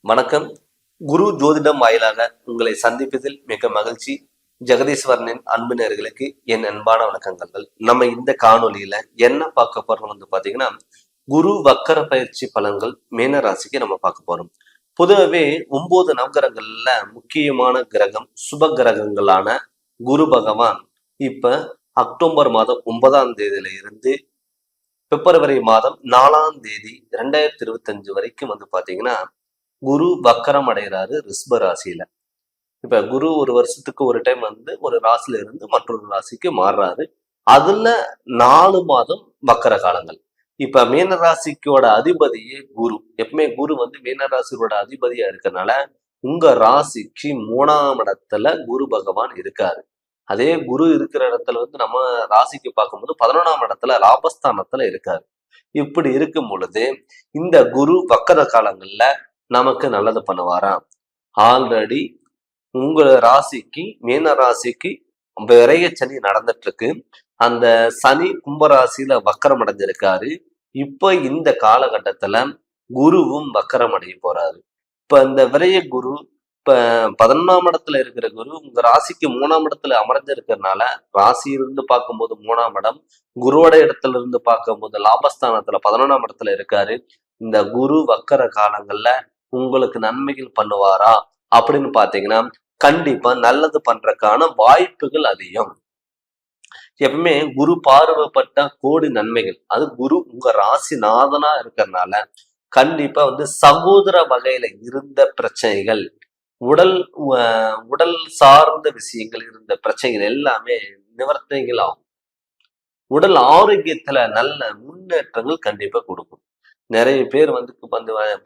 வணக்கம். குரு ஜோதிடம் வாயிலாக உங்களை சந்திப்பதில் மிக மகிழ்ச்சி. ஜெகதீஸ்வரனின் அன்பு நேயர்களுக்கு என் அன்பான வணக்கங்கள். நம்ம இந்த காணொலியில என்ன பார்க்க போறோம் பாத்தீங்கன்னா, குரு வக்கர பயிற்சி பலன்கள் மீன ராசிக்கு நம்ம பார்க்க போறோம். பொதுவாகவே 9 நவகிரகங்கள்ல முக்கியமான கிரகம் சுப கிரகங்களான குரு பகவான் இப்ப அக்டோபர் மாதம் 9ஆம் தேதியில இருந்து பிப்ரவரி மாதம் 4ஆம் தேதி 2025 வரைக்கும் பாத்தீங்கன்னா குரு வக்கரம் அடைகிறாரு ரிஷப ராசியில. இப்ப குரு ஒரு வருஷத்துக்கு ஒரு டைம் ஒரு ராசியில இருந்து மற்றொரு ராசிக்கு மாறுறாரு. அதுல 4 மாதம் வக்கர காலங்கள். இப்ப மீன ராசிக்கோட அதிபதியே குரு. எப்பவுமே குரு மீன ராசியோட அதிபதியா இருக்கறனால உங்க ராசிக்கு 3ஆம் இடத்துல குரு பகவான் இருக்காரு. அதே குரு இருக்கிற இடத்துல நம்ம ராசிக்கு பார்க்கும்போது 11ஆம் இடத்துல லாபஸ்தானத்துல இருக்காரு. இப்படி இருக்கும் பொழுது இந்த குரு வக்கர காலங்கள்ல நமக்கு நல்லது பண்ணுவாராம். ஆல்ரெடி உங்க ராசிக்கு மீன ராசிக்கு விரைய சனி நடந்துட்டு இருக்கு. அந்த சனி கும்பராசியில வக்கரம் அடைஞ்சிருக்காரு. இப்ப இந்த காலகட்டத்துல குருவும் வக்கரம் அடைய போறாரு. இப்ப இந்த விரைய குரு இப்ப 11ஆம் இடத்துல இருக்கிற குரு உங்க ராசிக்கு 3ஆம் இடத்துல அமர்ந்திருக்கிறதுனால ராசியிலிருந்து பார்க்கும்போது 3ஆம் இடம், குருவோட இடத்துல இருந்து பார்க்கும்போது லாபஸ்தானத்துல 11ஆம் இடத்துல இருக்காரு. இந்த குரு வக்கர காலங்கள்ல உங்களுக்கு நன்மைகள் பண்ணுவாரா அப்படின்னு பாத்தீங்கன்னா கண்டிப்பா நல்லது பண்றதுக்கான வாய்ப்புகள் அதிகம். எப்பவுமே குரு பார்வைப்பட்ட கோடி நன்மைகள். அது குரு உங்க ராசிநாதனா இருக்கிறதுனால கண்டிப்பா சகோதர வகையில இருந்த பிரச்சனைகள், உடல் உடல் சார்ந்த விஷயங்கள் இருந்த பிரச்சனைகள் எல்லாமே நிவர்த்தனைகள் ஆகும். உடல் ஆரோக்கியத்துல நல்ல முன்னேற்றங்கள் கண்டிப்பா கொடுக்கும். நிறைய பேர்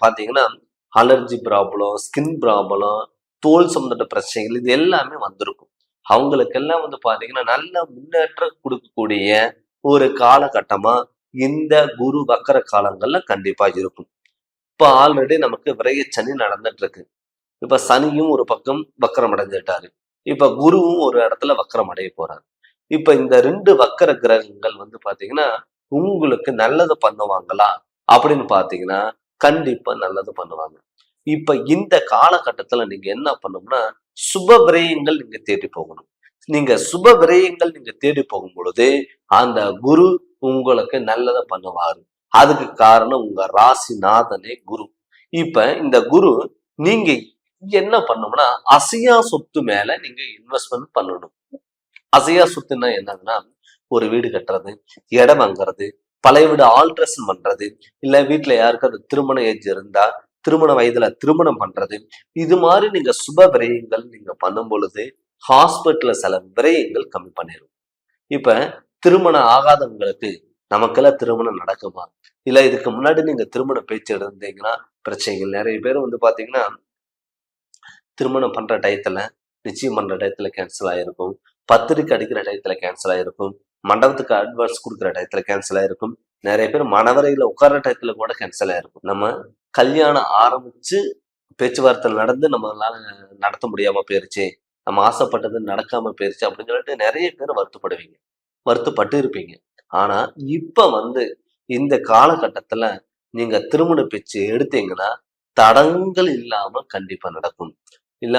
பாத்தீங்கன்னா அலர்ஜி ப்ராப்ளம், ஸ்கின் ப்ராப்ளம், தோல் சம்பந்தப்பட்ட பிரச்சனைகள் இது எல்லாமே வந்திருக்கும். அவங்களுக்கெல்லாம் பாத்தீங்கன்னா நல்ல முன்னேற்றம் கொடுக்கக்கூடிய ஒரு காலகட்டமா இந்த குரு வக்கர காலங்கள்ல கண்டிப்பா இருக்கும். இப்ப ஆல்ரெடி நமக்கு விரைய சனி நடந்துட்டு இருக்கு. இப்ப சனியும் ஒரு பக்கம் வக்கரம் அடைஞ்சிட்டாரு. இப்ப குருவும் ஒரு இடத்துல வக்கரம் அடைய போறாரு. இப்ப இந்த 2 வக்கர கிரகங்கள் பாத்தீங்கன்னா உங்களுக்கு நல்லது பண்ணுவாங்களா அப்படின்னு பாத்தீங்கன்னா கண்டிப்பா நல்லது பண்ணுவாங்க. இப்ப இந்த காலகட்டத்துல நீங்க என்ன பண்ணணும்னா சுப விரயங்கள் நீங்க தேடி போகணும். நீங்க சுப விரயங்கள் நீங்க தேடி போகும் பொழுது அந்த குரு உங்களுக்கு நல்லதை பண்ணுவாரு. அதுக்கு காரணம் உங்க ராசிநாதனே குரு. இப்ப இந்த குரு நீங்க என்ன பண்ணணும்னா அசையா சொத்து மேல நீங்க இன்வெஸ்ட்மெண்ட் பண்ணணும். அசையா சொத்துன்னா என்னதுன்னா ஒரு வீடு கட்டுறது, இடம் வாங்குறது, பழைய வீடு ஆல்ட்ரேஷன் பண்றது, இல்ல வீட்டுல யாருக்காவது திருமண ஏஜ் இருந்தா திருமண வயதுல திருமணம் பண்றது, இது மாதிரி நீங்க சுப விரயங்கள் நீங்க பண்ணும் பொழுது ஹாஸ்பிட்டல்ல சில விரயங்கள் கம்மி பண்ணிடும். இப்ப திருமணம் ஆகாதவங்களுக்கு நமக்கெல்லாம் திருமணம் நடக்குமா? இல்ல இதுக்கு முன்னாடி நீங்க திருமண பேச்சு இருந்தீங்கன்னா பிரச்சனைகள். நிறைய பேர் பாத்தீங்கன்னா திருமணம் பண்ற டயத்துல, நிச்சயம் பண்ற டயத்துல கேன்சல் ஆயிருக்கும், பத்திரிக்கை அடிக்கிற டயத்துல கேன்சல் ஆயிருக்கும், மண்டபத்துக்கு அட்வான்ஸ் கொடுக்குற டயத்துல கேன்சல் ஆயிருக்கும், நிறைய பேர் மணவரையில உட்கார்ற டயத்துல கூட கேன்சல் ஆயிருக்கும். நம்ம கல்யாணம் ஆரம்பிச்சு பேச்சுவார்த்தை நடந்து நம்மளால நடத்த முடியாம போயிருச்சு, நம்ம ஆசைப்பட்டது நடக்காம போயிருச்சு அப்படின்னு சொல்லிட்டு நிறைய பேர் வருத்தப்படுவீங்க, வருத்தப்பட்டு இருப்பீங்க. ஆனா இப்ப இந்த காலகட்டத்துல நீங்க திருமண பேச்சு எடுத்தீங்கன்னா தடங்கள் இல்லாம கண்டிப்பா நடக்கும். இல்ல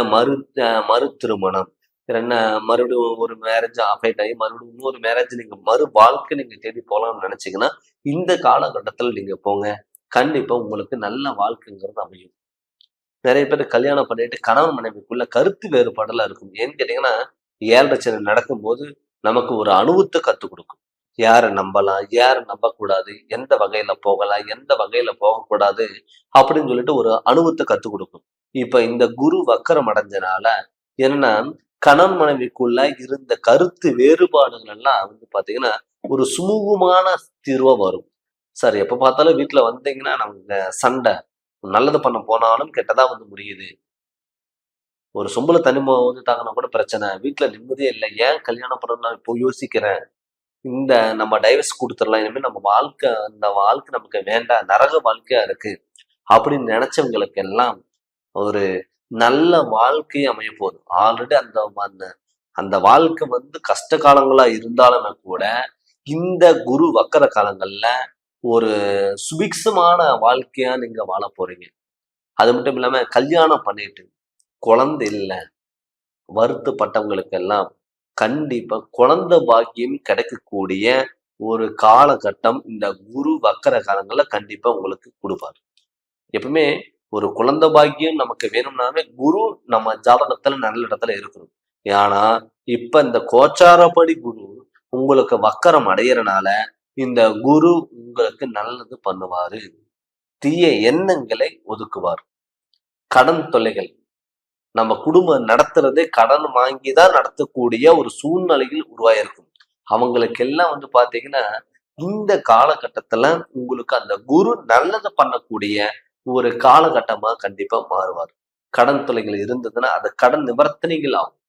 மறு திருமணம், என்ன மறுபடியும் ஒரு மேரேஜ் அஃபைட் ஆகி மறுபடியும் இன்னொரு மேரேஜ் நீங்க மறு வாழ்க்கை நீங்க தேடி போகலாம்னு நினைச்சீங்கன்னா இந்த காலகட்டத்துல நீங்க போங்க. கண்டிப்பா உங்களுக்கு நல்ல வாழ்க்கைங்கிறது அமையும். நிறைய பேர் கல்யாணம் பண்ணிட்டு கணவன் மனைவிக்குள்ள கருத்து வேறுபாடெல்லாம் இருக்கும். ஏன்னு கேட்டீங்கன்னா 7 சனி நடக்கும்போது நமக்கு ஒரு அனுபவத்தை கத்துக் கொடுக்கும். யாரை நம்பலாம், யாரை நம்ப கூடாது, எந்த வகையில போகலாம், எந்த வகையில போகக்கூடாது அப்படின்னு சொல்லிட்டு ஒரு அனுபவத்தை கத்துக் கொடுக்கும். இப்ப இந்த குரு வக்கரம் அடைஞ்சனால என்னன்னா கணவன் மனைவிக்குள்ள இருந்த கருத்து வேறுபாடுகள் எல்லாம் பாத்தீங்கன்னா ஒரு சுமூகமான தீர்வா வரும். சார் எப்ப பார்த்தாலும் வீட்டுல வந்தீங்கன்னா நமக்கு சண்டை, நல்லது பண்ண போனாலும் கெட்டதா முடியுது. ஒரு சொம்புல தண்ணி தாங்கினா கூட பிரச்சனை, வீட்டுல நிம்மதியே இல்லை, ஏன் கல்யாணம் பண்ணணும் நான் இப்போ யோசிக்கிறேன், இந்த நம்ம டைவர்ஸ் கொடுத்துடலாம், இனிமேல் நம்ம வாழ்க்கை அந்த வாழ்க்கை நமக்கு வேண்டாம், நரக வாழ்க்கையா இருக்கு அப்படின்னு நினைச்சவங்களுக்கு எல்லாம் ஒரு நல்ல வாழ்க்கையை அமைய போகுது. ஆல்ரெடி அந்த அந்த வாழ்க்கை கஷ்ட காலங்களா இருந்தாலுமே கூட இந்த குரு வக்கர காலங்கள்ல ஒரு சுபிக்ஷமான வாழ்க்கையா நீங்க வாழ போறீங்க. அது மட்டும் இல்லாம கல்யாணம் பண்ணிட்டு குழந்தை இல்லை வருத்தப்பட்டவங்களுக்கெல்லாம் கண்டிப்பா குழந்தை பாக்கியம் கிடைக்கக்கூடிய ஒரு காலகட்டம் இந்த குரு வக்கர காலங்கள்ல கண்டிப்பா உங்களுக்கு கொடுப்பாரு. எப்பவுமே ஒரு குழந்தை பாக்கியம் நமக்கு வேணும்னாவே குரு நம்ம ஜாதகத்துல நல்ல இடத்துல இருக்கணும். ஆனா இப்ப இந்த கோச்சாரப்படி குரு உங்களுக்கு வக்கரம் அடையறனால இந்த குரு உங்களுக்கு நல்லது பண்ணுவாரு. தீய எண்ணங்களை ஒதுக்குவார். கடன் தொல்லைகள் நம்ம குடும்பம் நடத்துறதே கடன் வாங்கிதான் நடத்தக்கூடிய ஒரு சூழ்நிலையில் உருவாயிருக்கும். அவங்களுக்கெல்லாம் பாத்தீங்கன்னா இந்த காலகட்டத்துல உங்களுக்கு அந்த குரு நல்லது பண்ணக்கூடிய ஒரு காலகட்டமா கண்டிப்பா மாறுவார். கடன் தொல்லைகள் இருந்ததுன்னா அது கடன் நிவர்த்தனைகள் ஆகும்.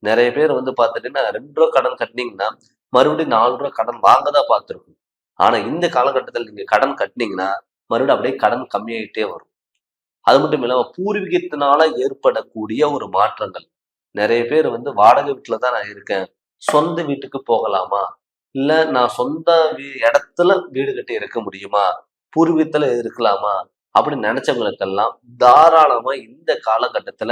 நிறைய பேர் பாத்துட்டீங்கன்னா 2 ரூபா கடன் கட்டினீங்கன்னா மறுபடியும் 4 ரூபா கடன் வாங்கதான் பார்த்திருக்கும். ஆனா இந்த காலகட்டத்தில் நீங்க கடன் கட்டினீங்கன்னா மறுபடியும் அப்படியே கடன் கம்மியாயிட்டே வரும். அது மட்டும் இல்லாம பூர்வீகத்தினால ஏற்படக்கூடிய ஒரு மாற்றங்கள். நிறைய பேர் வாடகை வீட்டுல தான் நான் இருக்கேன், சொந்த வீட்டுக்கு போகலாமா, இல்ல நான் சொந்த இடத்துல வீடு கட்டி இருக்க முடியுமா, பூர்வீகத்துல இருக்கலாமா அப்படின்னு நினைச்சவங்களுக்கெல்லாம் தாராளமா இந்த காலகட்டத்துல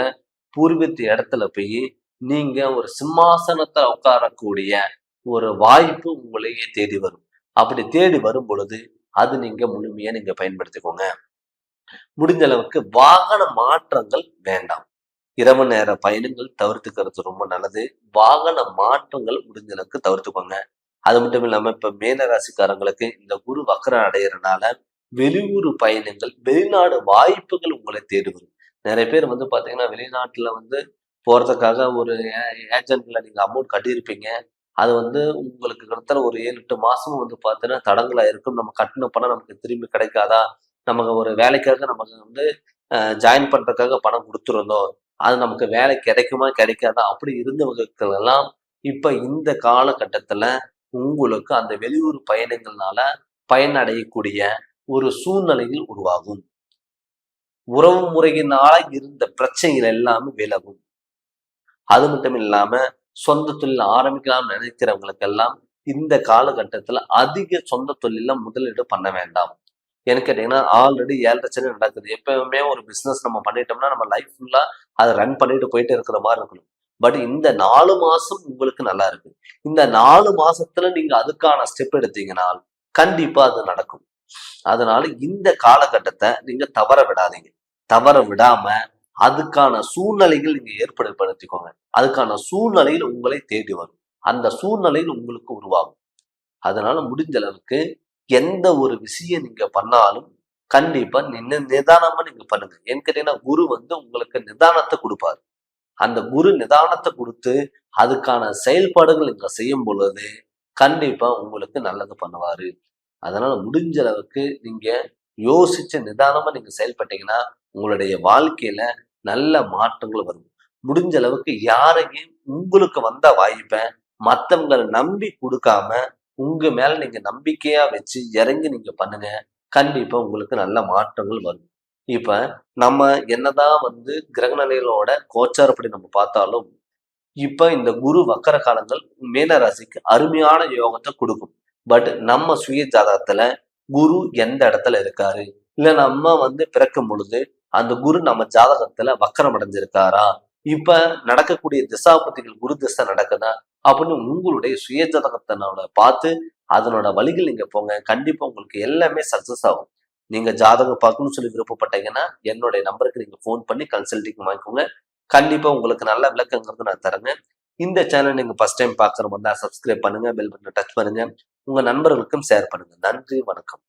பூர்வீகத்து இடத்துல போய் நீங்க ஒரு சிம்மாசனத்துல உட்காரக்கூடிய ஒரு வாய்ப்பு உங்களையே தேடி வரும். அப்படி தேடி வரும் பொழுது அது நீங்க முழுமையா நீங்க பயன்படுத்திக்கோங்க. முடிஞ்ச அளவுக்கு வாகன மாற்றங்கள் வேண்டாம். இரவு நேர பயணங்கள் தவிர்த்துக்கிறது ரொம்ப நல்லது. வாகன மாற்றங்கள் முடிஞ்ச அளவுக்கு தவிர்த்துக்கோங்க. அது மட்டும் இல்லாம இப்ப மேல ராசிக்காரங்களுக்கு இந்த குரு வக்கரம் அடையறதுனால வெளியூர் பயணங்கள், வெளிநாடு வாய்ப்புகள் உங்களை தேடி வரும். நிறைய பேர் பாத்தீங்கன்னா வெளிநாட்டுல போறதுக்காக ஒரு ஏஜென்ட்ல நீங்க அமௌண்ட் கட்டியிருப்பீங்க. அது உங்களுக்கு கிட்டத்தட்ட ஒரு 7-8 மாசமும் பாத்தீங்கன்னா தடங்களா இருக்கும். நம்ம கட்டின பணம் நமக்கு திரும்பி கிடைக்காதா, நமக்கு ஒரு வேலைக்காக நமக்கு ஜாயின் பண்றதுக்காக பணம் கொடுத்துருந்தோம், அது நமக்கு வேலை கிடைக்குமா கிடைக்காதா அப்படி இருந்தவங்களுக்கு எல்லாம் இப்ப இந்த காலகட்டத்துல உங்களுக்கு அந்த வெளியூர் பயணங்கள்னால பயனடையக்கூடிய ஒரு சூழ்நிலையில் உருவாகும். உறவு முறையினால இருந்த பிரச்சனைகள் எல்லாமே விலகும். அது மட்டும் இல்லாம சொந்த தொழில் ஆரம்பிக்கலாம்னு நினைக்கிறவங்களுக்கெல்லாம் இந்த காலகட்டத்துல அதிக சொந்த தொழில முதலீடு பண்ண வேண்டாம். ஏன்னு கேட்டீங்கன்னா ஆல்ரெடி 7 சனி நடக்குது. எப்பவுமே ஒரு பிசினஸ் நம்ம பண்ணிட்டோம்னா நம்ம லைஃப் ஃபுல்லா அதை ரன் பண்ணிட்டு போயிட்டு இருக்கிற மாதிரி இருக்கணும். பட் இந்த 4 மாசம் உங்களுக்கு நல்லா இருக்கு. இந்த 4 மாசத்துல நீங்க அதுக்கான ஸ்டெப் எடுத்தீங்கன்னா கண்டிப்பா அது நடக்கும். அதனால இந்த காலகட்டத்தை நீங்க தவற விடாதீங்க. தவற விடாம அதுக்கான சூழ்நிலைகள் நீங்க ஏற்படுத்திக்கோங்க. அதுக்கான சூழ்நிலையில் உங்களை தேடி வரும். அந்த சூழ்நிலையில் உங்களுக்கு உருவாகும். அதனால முடிஞ்ச அளவுக்கு எந்த ஒரு விஷயம் நீங்க பண்ணாலும் கண்டிப்பா நிதானமா நீங்க பண்ணுங்க. ஏன்னு கேட்டீங்கன்னா குரு உங்களுக்கு நிதானத்தை கொடுப்பாரு. அந்த குரு நிதானத்தை கொடுத்து அதுக்கான செயல்பாடுகள் நீங்க செய்யும் பொழுது கண்டிப்பா உங்களுக்கு நல்லது பண்ணுவாரு. அதனால முடிஞ்ச அளவுக்கு நீங்க யோசிச்சு நிதானமா நீங்க செயல்பட்டீங்கன்னா உங்களுடைய வாழ்க்கையில நல்ல மாற்றங்கள் வரும். முடிஞ்ச அளவுக்கு யாரையும் உங்களுக்கு வந்த வாய்ப்பை மத்தவங்களை நம்பி கொடுக்காம உங்க மேல நீங்க நம்பிக்கையா வச்சு இறங்கி நீங்க பண்ணுங்க. கண்டிப்பா உங்களுக்கு நல்ல மாற்றங்கள் வரும். இப்ப நம்ம என்னதான் கிரகநிலைகளோட கோச்சாரப்படி நம்ம பார்த்தாலும் இப்ப இந்த குரு வக்கர காலங்கள் மீன ராசிக்கு அருமையான யோகத்தை கொடுக்கும். பட் நம்ம சுய ஜாதகத்துல குரு எந்த இடத்துல இருக்காரு, இல்ல நம்ம பிறக்கும் பொழுது அந்த குரு நம்ம ஜாதகத்துல வக்கரம் அடைஞ்சிருக்காரா, இப்ப நடக்கக்கூடிய திசாபுத்திகள் குரு திசை நடக்குதா அப்படின்னு உங்களுடைய சுய ஜாதகத்தினோட பார்த்து அதனோட வழிகள் நீங்க போங்க. கண்டிப்பா உங்களுக்கு எல்லாமே சக்சஸ் ஆகும். நீங்க ஜாதகம் பார்க்கணும்னு சொல்லி விருப்பப்பட்டீங்கன்னா என்னுடைய நம்பருக்கு நீங்க ஃபோன் பண்ணி கன்சல்டிங் வாங்கிக்கோங்க. கண்டிப்பா உங்களுக்கு நல்ல விளக்கங்கிறது நான் தரேங்க. இந்த சேனல் நீங்க ஃபர்ஸ்ட் டைம் பாக்குற மாதிரி சப்ஸ்கிரைப் பண்ணுங்க, பெல் பட்டனை டச் பண்ணுங்க, உங்க நண்பர்களுக்கும் ஷேர் பண்ணுங்க. நன்றி, வணக்கம்.